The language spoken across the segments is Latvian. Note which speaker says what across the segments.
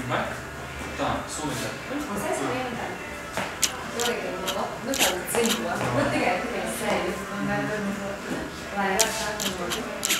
Speaker 1: back. Tā, solītē.
Speaker 2: Mums esam vienu tādu. Nu tādu dzīvo. Nu tikai sevi. Un lai var sākumot.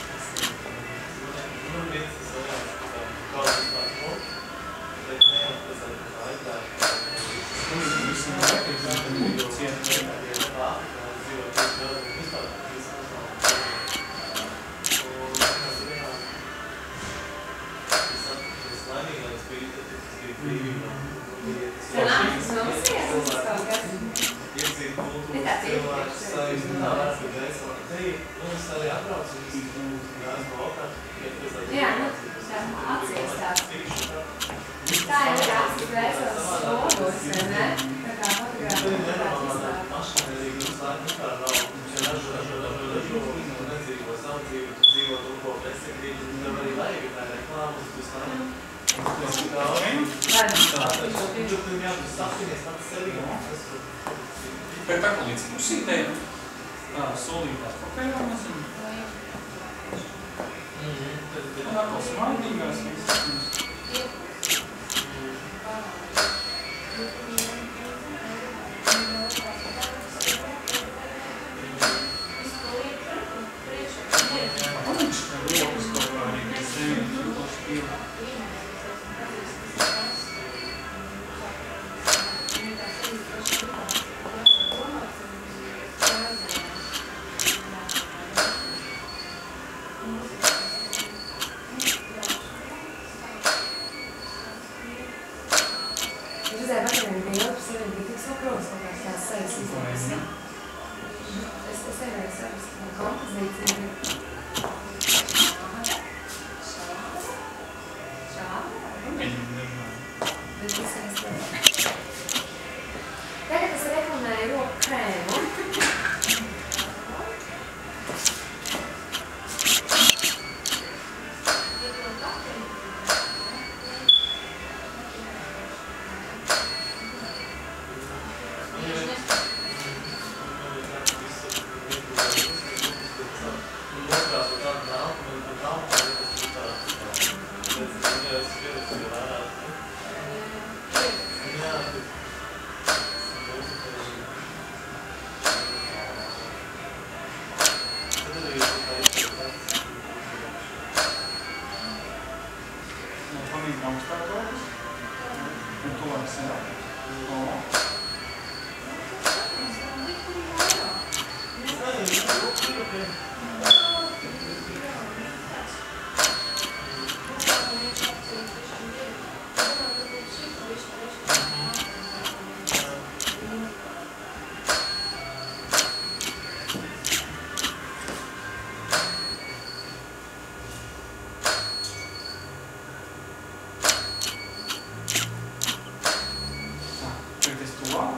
Speaker 2: Jā, nu, acīs tās. Tā ir acīs vēseles slogos, vai ne? Tā kā
Speaker 1: Bet tā kā līdz pusītē, tā solītās papējā mazina. Un atkal smaidīgās visas. Tagad es reklamēju roku krēmu.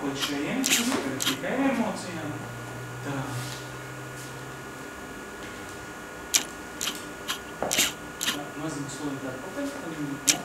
Speaker 1: Līdz šajiem, tagad tikai emocijām. Tā. Mazinu solītāt papēc, tad viņi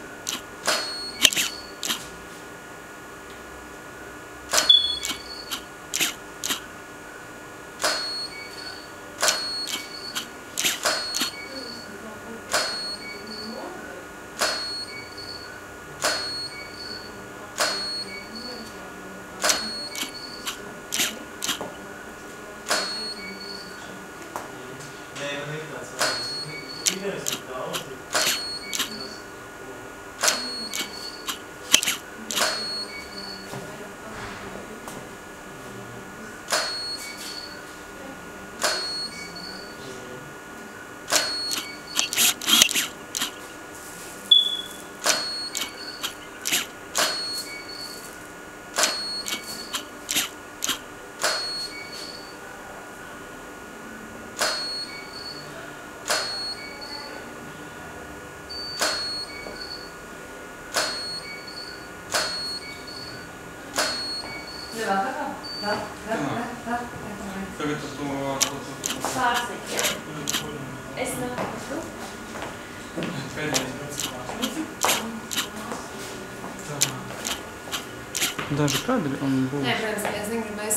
Speaker 1: Tagad tu to
Speaker 2: pārsniegt, jā. Es nāku.
Speaker 1: Pēdējais daži kadri un būs.
Speaker 2: Nē, protams, es negribu, mēs